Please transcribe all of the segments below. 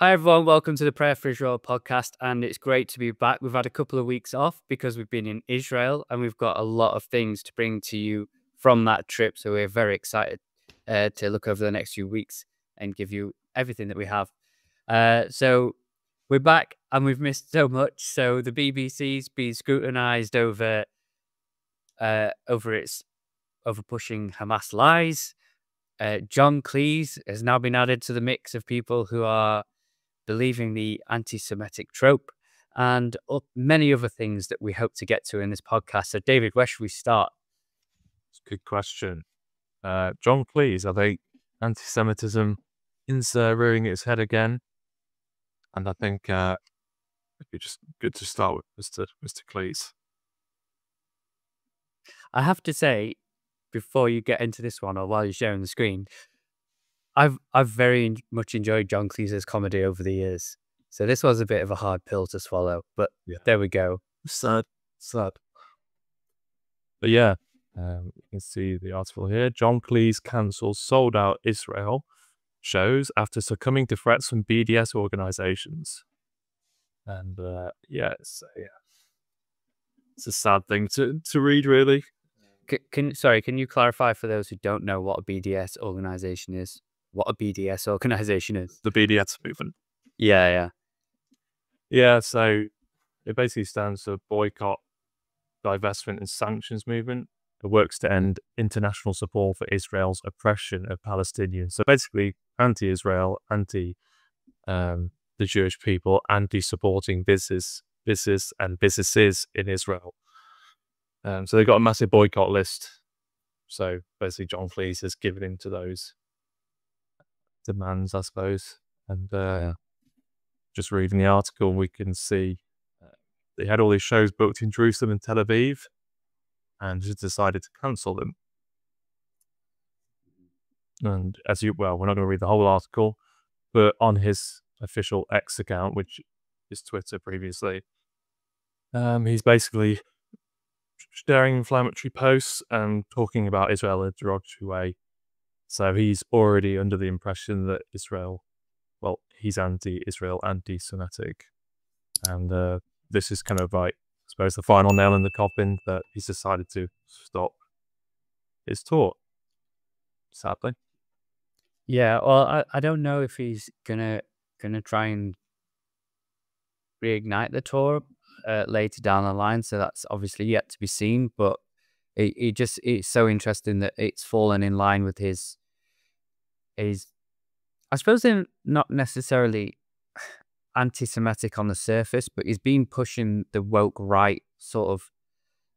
Hi everyone, welcome to the Prayer for Israel podcast, and it's great to be back. We've had a couple of weeks off because we've been in Israel, and we've got a lot of things to bring to you from that trip. So we're very excited to look over the next few weeks and give you everything that we have. So we're back, and we've missed so much. So the BBC's been scrutinised over pushing Hamas lies. John Cleese has now been added to the mix of people who are believing the anti-Semitic trope, and many other things that we hope to get to in this podcast. So, David, where should we start? It's a good question. John Cleese, I think anti-Semitism is rearing its head again, and I think it'd be just good to start with Mr. Cleese. I have to say, before you get into this one or while you're sharing the screen, I've very much enjoyed John Cleese's comedy over the years. So this was a bit of a hard pill to swallow, but There we go. Sad. But yeah, you can see the article here. John Cleese cancels sold-out Israel shows after succumbing to threats from BDS organizations. And it's a sad thing to read, really. Can you clarify for those who don't know what a BDS organization is? What a BDS organization is? The BDS movement. Yeah. So it basically stands for Boycott, Divestment and Sanctions Movement. It works to end international support for Israel's oppression of Palestinians. So basically, anti-Israel, anti the Jewish people, anti-supporting business and businesses in Israel. So they've got a massive boycott list. So basically, John Cleese has given in to those demands, I suppose. And just reading the article, we can see they had all these shows booked in Jerusalem and Tel Aviv, and just decided to cancel them. And we're not going to read the whole article, but on his official X account, which is Twitter previously, he's basically sharing inflammatory posts and talking about Israel in a derogatory way. So he's already under the impression that he's anti-Israel, anti-Semitic. And this is kind of like, I suppose, the final nail in the coffin that he's decided to stop his tour, sadly. Yeah, well, I don't know if he's gonna try and reignite the tour later down the line, so that's obviously yet to be seen. But it's so interesting that it's fallen in line with his. I suppose they're not necessarily anti-Semitic on the surface, but he's been pushing the woke right sort of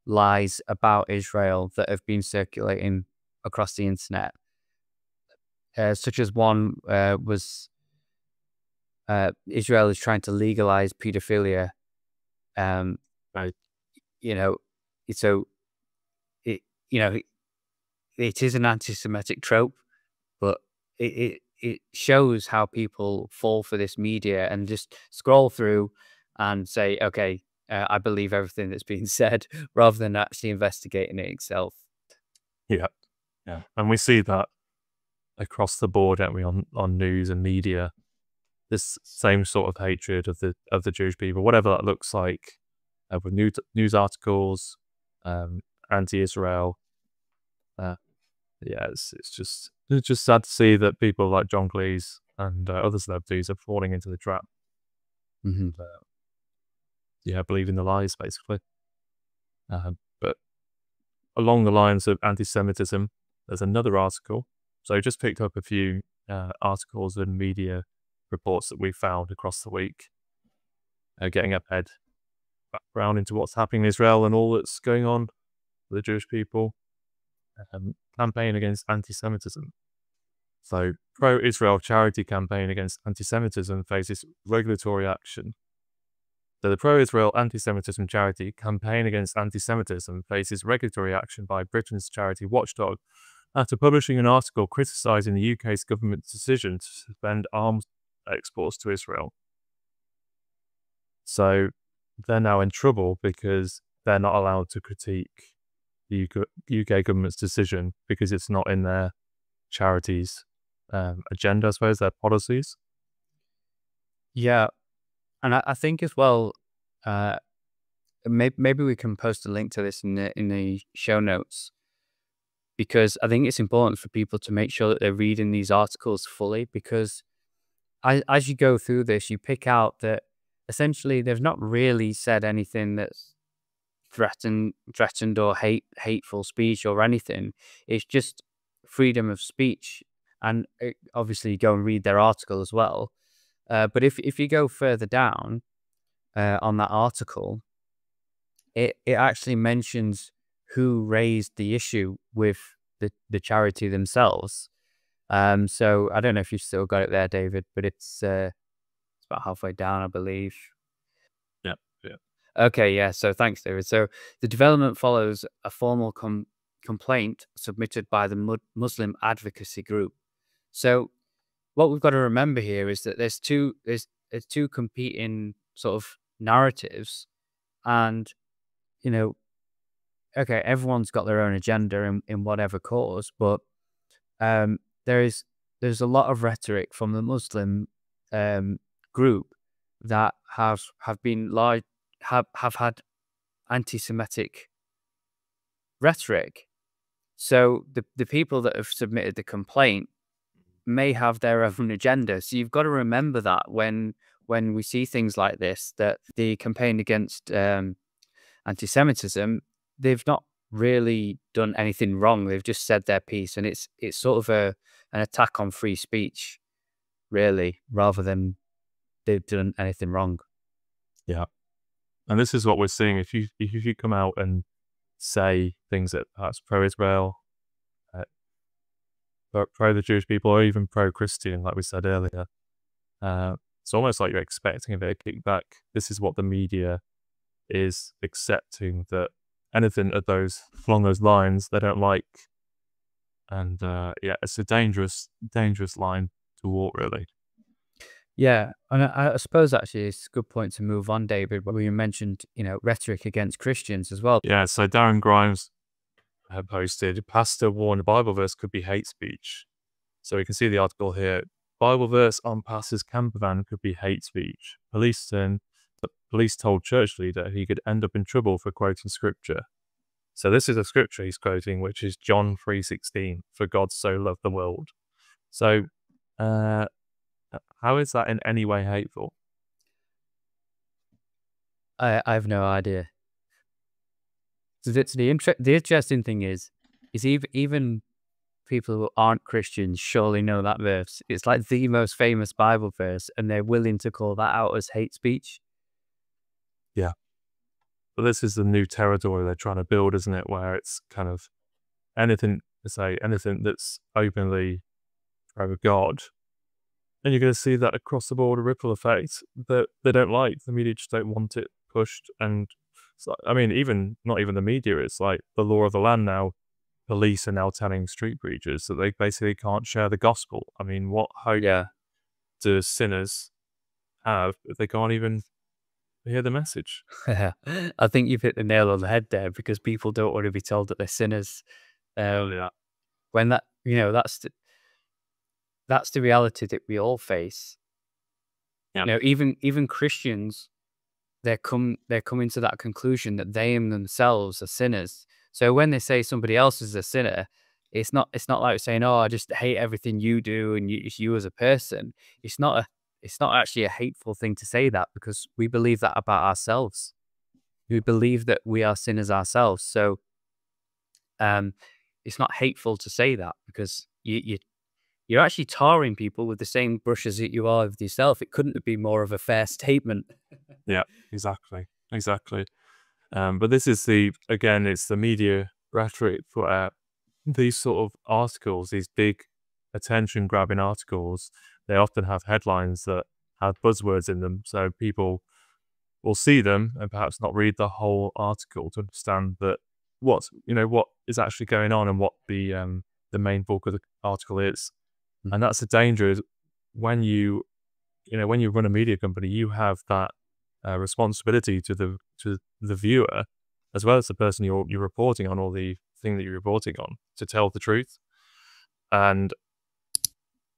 lies about Israel that have been circulating across the internet. Such as one was Israel is trying to legalize pedophilia. Right. So it is an anti-Semitic trope, but it shows how people fall for this media and just scroll through and say, okay, I believe everything that's being said, rather than actually investigating it itself. Yeah. And we see that across the board, don't we, on news and media, this same sort of hatred of the Jewish people, whatever that looks like, with news articles, anti-Israel. It's just sad to see that people like John Cleese and other celebrities are falling into the trap. Mm-hmm. Believing the lies, basically. But along the lines of anti-Semitism, there's another article. So I just picked up a few articles and media reports that we found across the week, getting a background into what's happening in Israel and all that's going on with the Jewish people. Campaign against anti-Semitism. So, pro-Israel charity campaign against anti-Semitism faces regulatory action. So the pro-Israel anti-Semitism charity campaign against anti-Semitism faces regulatory action by Britain's charity Watchdog after publishing an article criticising the UK's government's decision to suspend arms exports to Israel. So they're now in trouble because they're not allowed to critique the UK government's decision because it's not in their charity's agenda, I suppose, their policies. Yeah, and I think as well, uh, maybe we can post a link to this in the show notes, because I think it's important for people to make sure that they're reading these articles fully, because as you go through this, you pick out that essentially they've not really said anything that's threatened or hateful speech or anything. It's just freedom of speech, and obviously go and read their article as well. But if you go further down on that article, it actually mentions who raised the issue with the charity themselves. So I don't know if you've still got it there, David, but it's about halfway down, I believe. Yeah, yeah. Okay, yeah. So thanks, David. So the development follows a formal complaint submitted by the Muslim advocacy group. So what we've got to remember here is that there's two competing sort of narratives, and you know, okay, everyone's got their own agenda in whatever cause, but um, there's a lot of rhetoric from the Muslim group that have been large have had anti-Semitic rhetoric. So the people that have submitted the complaint may have their own agenda. So you've got to remember that when we see things like this, that the campaign against anti-Semitism, they've not really done anything wrong. They've just said their piece, and it's sort of an attack on free speech, really, rather than they've done anything wrong. Yeah. And this is what we're seeing. If you come out and say things that perhaps pro-Israel, pro the Jewish people, or even pro-Christian, like we said earlier, it's almost like you're expecting a bit of kickback. This is what the media is accepting, that anything of those along those lines they don't like. And yeah, it's a dangerous line to walk, really. Yeah, and I suppose actually it's a good point to move on, David, where you mentioned, rhetoric against Christians as well. Yeah, so Darren Grimes posted, "Pastor warned a Bible verse could be hate speech." So we can see the article here. Bible verse on pastor's camper van could be hate speech. Police told church leader he could end up in trouble for quoting scripture. So this is a scripture he's quoting, which is John 3:16, "For God so loved the world." So how is that in any way hateful? I have no idea. So the interesting thing is even people who aren't Christians surely know that verse. It's like the most famous Bible verse, and they're willing to call that out as hate speech. Yeah. But this is the new territory they're trying to build, isn't it? Where it's kind of anything that's openly pro God. And you're going to see that across the board, a ripple effect that they don't like. The media just don't want it pushed. And it's like, I mean, not even the media, it's like the law of the land now. Police are now telling street preachers that they basically can't share the gospel. I mean, what hope do sinners have if they can't even hear the message? I think you've hit the nail on the head there, because people don't want to be told that they're sinners. When that's the reality that we all face. Yeah. Even Christians, they're coming to that conclusion that they themselves are sinners. So when they say somebody else is a sinner, it's not like saying, "Oh, I just hate everything you do and it's you as a person." It's not actually a hateful thing to say that, because we believe that about ourselves. We believe that we are sinners ourselves. So it's not hateful to say that, because you're actually tarring people with the same brushes that you are with yourself. It couldn't be more of a fair statement. Yeah, exactly. But this is it's the media rhetoric for these sort of articles, these big attention-grabbing articles. They often have headlines that have buzzwords in them, so people will see them and perhaps not read the whole article to understand that what is actually going on and what the main bulk of the article is. And that's the danger, is when you run a media company, you have that responsibility to the viewer, as well as the person you're reporting on, or the thing that you're reporting on, to tell the truth. And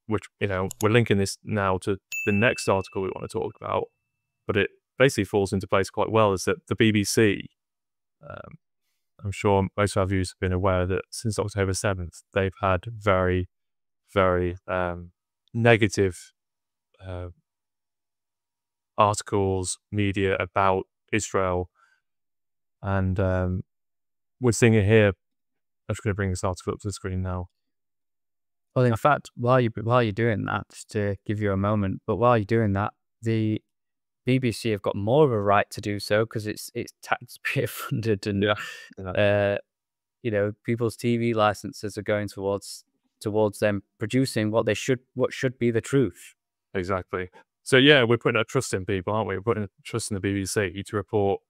which, we're linking this now to the next article we want to talk about, but it basically falls into place quite well, is that the BBC, I'm sure most of our viewers have been aware that since October 7th, they've had very, very negative articles, media about Israel. And we're seeing it here. I'm just going to bring this article up to the screen now. Well, in fact, while you're doing that, just to give you a moment, but while you're doing that, the BBC have got more of a right to do so because it's taxpayer funded, and people's TV licenses are going towards them producing what should be the truth. Exactly. So yeah, we're putting our trust in people, aren't we? We're putting trust in the BBC to report,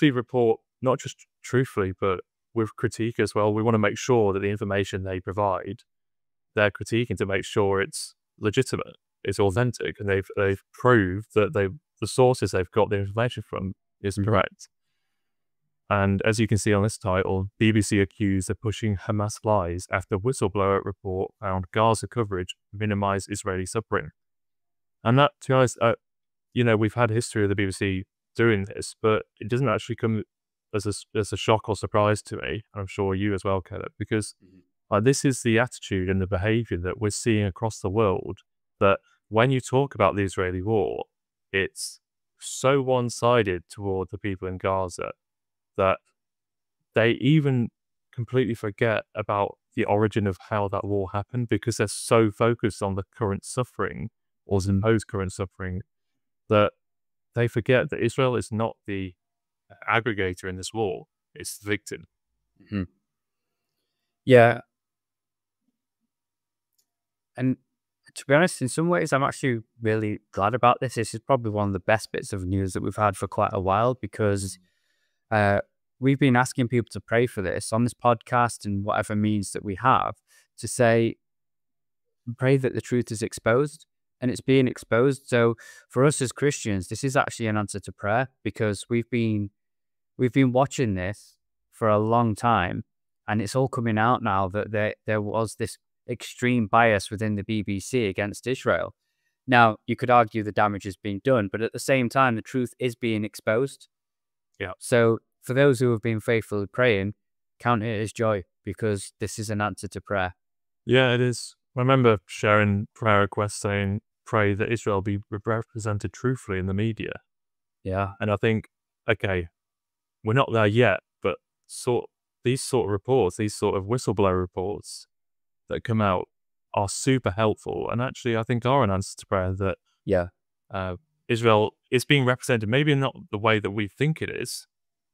report not just truthfully, but with critique as well. We want to make sure that the information they provide, they're critiquing to make sure it's legitimate, it's authentic, and they've proved that the sources they've got the information from is correct. And as you can see on this title, BBC accused of pushing Hamas lies after whistleblower report found Gaza coverage minimized Israeli suffering. And that, to be honest, we've had history of the BBC doing this, but it doesn't actually come as a shock or surprise to me, and I'm sure you as well, Kaleb, because this is the attitude and the behavior that we're seeing across the world, that when you talk about the Israeli war, it's so one-sided toward the people in Gaza that they even completely forget about the origin of how that war happened, because they're so focused on the current suffering or supposed current suffering that they forget that Israel is not the aggregator in this war, it's the victim. Yeah. And to be honest, in some ways, I'm actually really glad about this. This is probably one of the best bits of news that we've had for quite a while, because we've been asking people to pray for this on this podcast and whatever means that we have, to say, pray that the truth is exposed, and it's being exposed. So for us as Christians, this is actually an answer to prayer, because we've been watching this for a long time, and it's all coming out now that there was this extreme bias within the BBC against Israel. Now, you could argue the damage is being done, but at the same time, the truth is being exposed. Yeah. So for those who have been faithfully praying, count it as joy, because this is an answer to prayer. Yeah, it is. I remember sharing prayer requests saying, pray that Israel be represented truthfully in the media. Yeah. And I think, okay, we're not there yet, but these sort of reports, these sort of whistleblower reports that come out are super helpful, and actually I think are an answer to prayer, that Israel is being represented, maybe not the way that we think it is,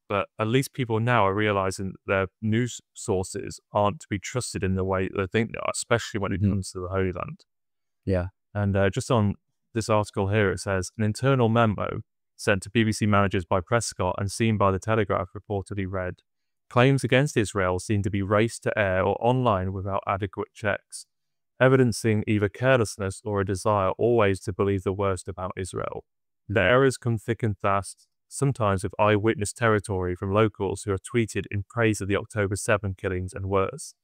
but at least people now are realizing their news sources aren't to be trusted in the way they think they are, especially when it comes to the Holy Land. Yeah. And just on this article here, it says, an internal memo sent to BBC managers by Prescott and seen by the Telegraph reportedly read, claims against Israel seem to be raced to air or online without adequate checks, evidencing either carelessness or a desire always to believe the worst about Israel. The errors come thick and fast, sometimes with eyewitness territory from locals who are tweeted in praise of the October 7 killings and worse.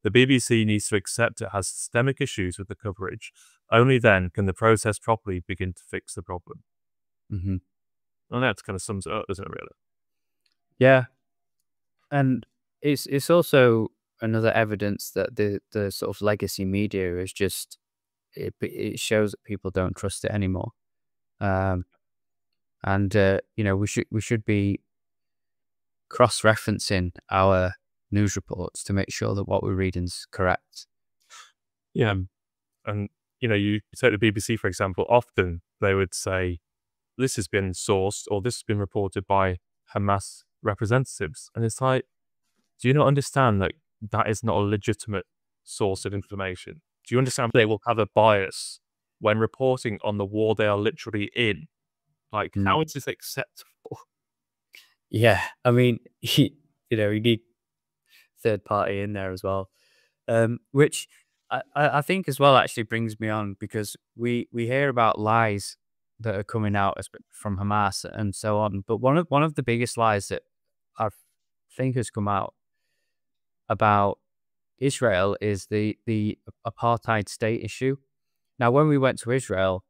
The BBC needs to accept it has systemic issues with the coverage. Only then can the process properly begin to fix the problem. And that kind of sums it up, doesn't it, really? Yeah. And it's also another evidence that the sort of legacy media is just, it shows that people don't trust it anymore. We should be cross-referencing our news reports to make sure that what we're reading is correct. Yeah. And, you take the BBC, for example, often they would say, this has been sourced or this has been reported by Hamas representatives. And it's like, do you not understand that that is not a legitimate source of information? Do you understand they will have a bias when reporting on the war they are literally in? Like, how is this acceptable? Yeah, I mean, you need third party in there as well, which I think as well actually brings me on, because we hear about lies that are coming out from Hamas and so on, but one of the biggest lies that I think has come out about Israel is the apartheid state issue. Now, when we went to Israel,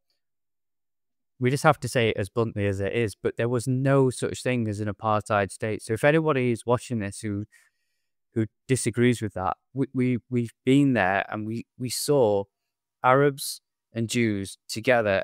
we just have to say it as bluntly as it is, but there was no such thing as an apartheid state. So if anybody is watching this who disagrees with that, we've been there and we saw Arabs and Jews together,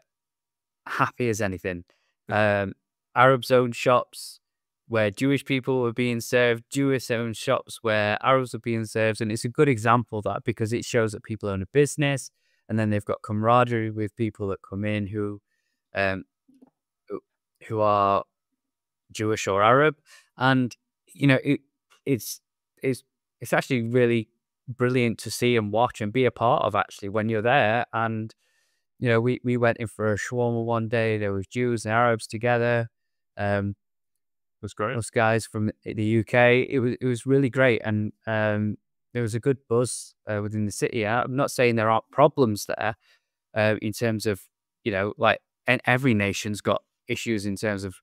happy as anything. Arabs owned shops where Jewish people were being served, Jewish owned shops where Arabs were being served, and it's a good example of that because it shows that people own a business, and then they've got camaraderie with people that come in who are Jewish or Arab, and you know it's actually really brilliant to see and watch and be a part of actually when you're there. And you know, we went in for a shawarma one day. There was Jews and Arabs together. It was great. Those guys from the UK. It was really great, and there was a good buzz within the city. I'm not saying there aren't problems there in terms of, you know, like, and every nation's got issues in terms of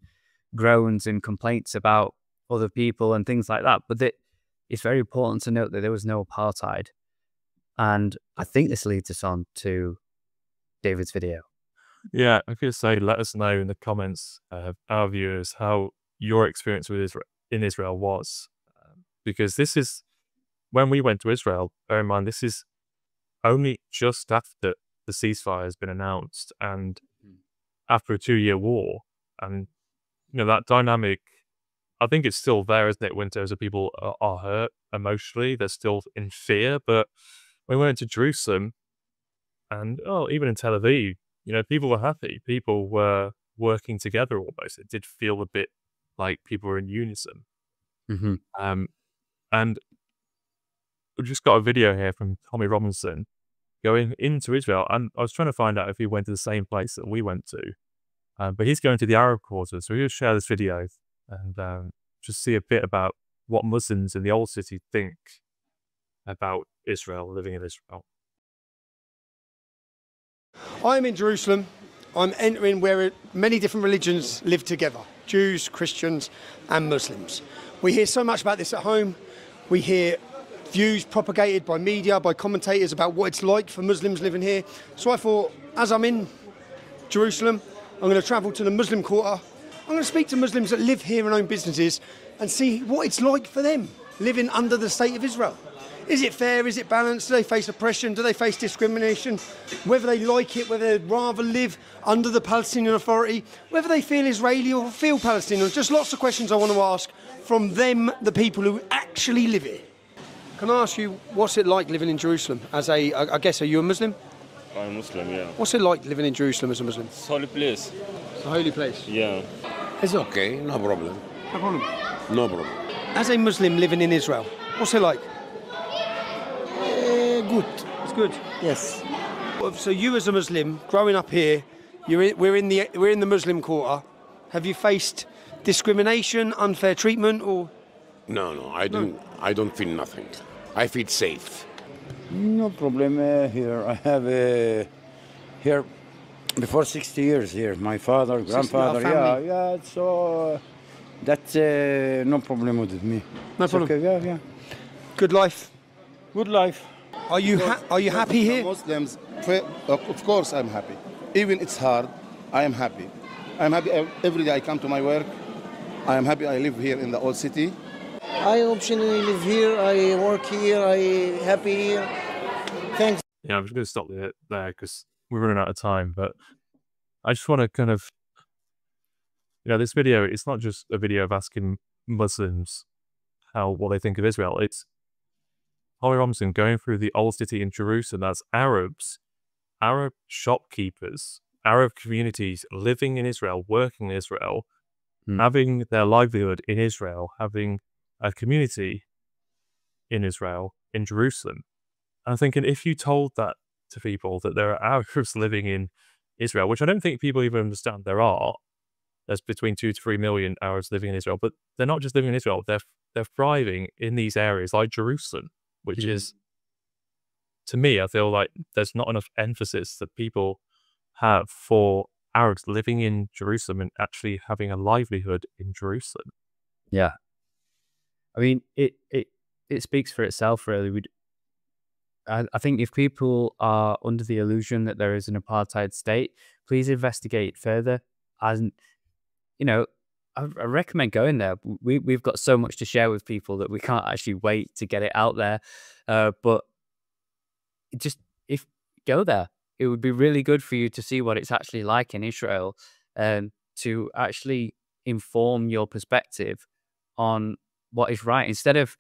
groans and complaints about other people and things like that. But it's very important to note that there was no apartheid. And I think this leads us on to David's video. Yeah, I could say, let us know in the comments, our viewers, how your experience with Israel was. Because this is, when we went to Israel, bear in mind, this is only just after the ceasefire has been announced and after a 2-year war. And, you know, that dynamic, I think it's still there, isn't it? When terms of people are hurt emotionally, they're still in fear. But when we went to Jerusalem and, even in Tel Aviv, you know, people were happy. People were working together almost. It did feel a bit like people were in unison. And we just got a video here from Tommy Robinson going into Israel. And I was trying to find out if he went to the same place that we went to. But he's going to the Arab quarter. So we'll share this video and just see a bit about what Muslims in the old city think about Israel, living in Israel. I'm in Jerusalem. I'm entering where many different religions live together. Jews, Christians and Muslims. We hear so much about this at home. We hear views propagated by media, by commentators about what it's like for Muslims living here. So I thought, as I'm in Jerusalem, I'm going to travel to the Muslim quarter. I'm going to speak to Muslims that live here and own businesses and see what it's like for them living under the state of Israel. Is it fair? Is it balanced? Do they face oppression? Do they face discrimination? Whether they like it, whether they'd rather live under the Palestinian Authority, whether they feel Israeli or feel Palestinian. Just lots of questions I want to ask from them, the people who actually live here. Can I ask you, what's it like living in Jerusalem? I guess, are you a Muslim? I'm Muslim, yeah. What's it like living in Jerusalem as a Muslim? It's a holy place. It's a holy place? Yeah. It's okay, no problem. No problem. No problem. As a Muslim living in Israel, what's it like? Good. It's good. Yes. So you as a Muslim, growing up here, we're in the Muslim quarter. Have you faced discrimination, unfair treatment, or? No, I don't feel nothing. I feel safe. No problem here. I have here before 60 years here. My father, grandfather, yeah. So that's no problem with me. No it's problem. Okay, yeah. Good life. Good life. Are you happy here? Muslims, of course I'm happy. Even it's hard, I am happy. I'm happy every day I come to my work. I am happy I live here in the old city. I optionally live here, I work here, I happy here. Thanks. Yeah, I'm just going to stop there because we're running out of time. But I just want to kind of, this video, it's not just a video of asking Muslims what they think of Israel. It's Holly Robinson going through the old city in Jerusalem. That's Arabs, Arab shopkeepers, Arab communities living in Israel, working in Israel, having their livelihood in Israel, having a community in Israel, in Jerusalem. And I'm thinking, if you told that to people, that there are Arabs living in Israel, which I don't think people even understand there's between 2 to 3 million Arabs living in Israel, but they're not just living in Israel, they're thriving in these areas like Jerusalem, which is, to me, I feel like there's not enough emphasis that people have for Arabs living in Jerusalem and actually having a livelihood in Jerusalem. Yeah. I mean, it speaks for itself, really. I think if people are under the illusion that there is an apartheid state, please investigate further. And, you know, I recommend going there. We've got so much to share with people that we can't actually wait to get it out there. But just if go there, it would be really good for you to see what it's actually like in Israel, and to actually inform your perspective on what is right instead of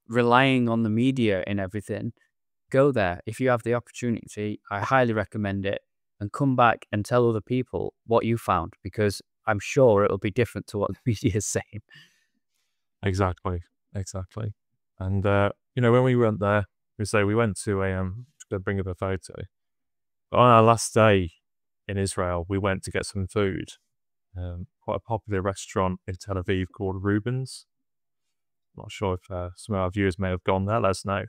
relying on the media and everything. Go there if you have the opportunity. I highly recommend it, and come back and tell other people what you found, because I'm sure it'll be different to what the media is saying. Exactly. And when we went there, we went to to bring up a photo. But on our last day in Israel, we went to get some food. Quite a popular restaurant in Tel Aviv called Reuben's. Not sure if some of our viewers may have gone there. Let us know.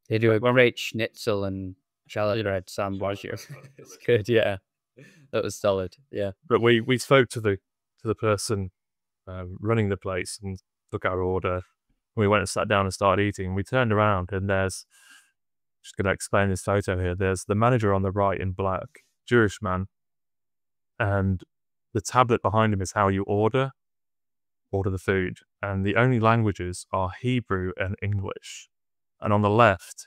They do a great schnitzel and shallot bread sandwich. It's good, yeah. That was solid, yeah. But we spoke to the person running the place and took our order. We went and sat down and started eating. We turned around and there's, just going to explain this photo here. There's the manager on the right in black, Jewish man, and the tablet behind him is how you order the food. And the only languages are Hebrew and English. And on the left,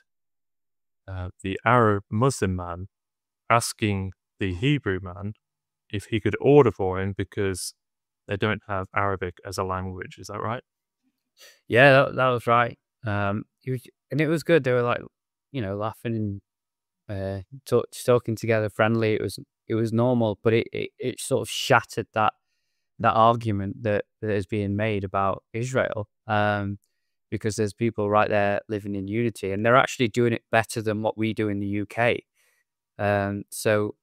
the Arab Muslim man asking the Hebrew man if he could order for him because they don't have Arabic as a language. Is that right? Yeah, that was right. And it was good. They were like, laughing and talking together, friendly. It was normal, but it sort of shattered that argument that is being made about Israel. Because there's people right there living in unity, and they're actually doing it better than what we do in the UK. So,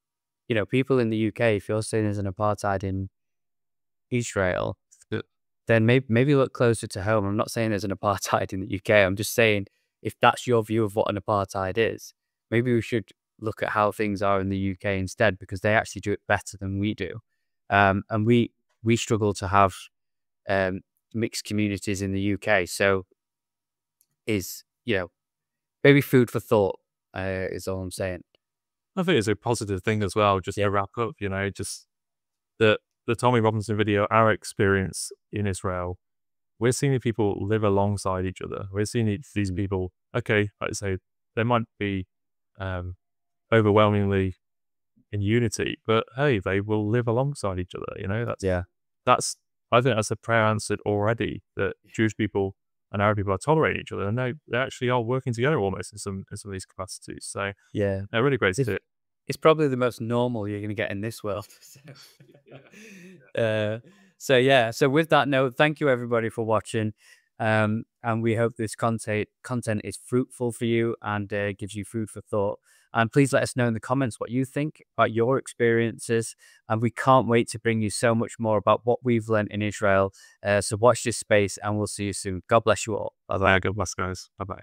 people in the UK, if you're saying there's an apartheid in Israel, then maybe look closer to home. I'm not saying there's an apartheid in the UK. I'm just saying, if that's your view of what an apartheid is, maybe we should look at how things are in the UK instead, because they actually do it better than we do. And we struggle to have mixed communities in the UK. So maybe food for thought is all I'm saying. I think it's a positive thing as well, just to wrap up, just the Tommy Robinson video, our experience in Israel, we're seeing people live alongside each other. We're seeing these people, okay, like I say, they might be overwhelmingly in unity, but hey, they will live alongside each other, I think that's a prayer answered already, that Jewish people and Arab people are tolerating each other, and they actually are working together almost in some of these capacities. So yeah, really great to see it. It's probably the most normal you're going to get in this world. So with that note, thank you everybody for watching, and we hope this content is fruitful for you and gives you food for thought. And please let us know in the comments what you think about your experiences. And we can't wait to bring you so much more about what we've learned in Israel. So watch this space, and we'll see you soon. God bless you all. Bye-bye. God bless, guys. Bye-bye.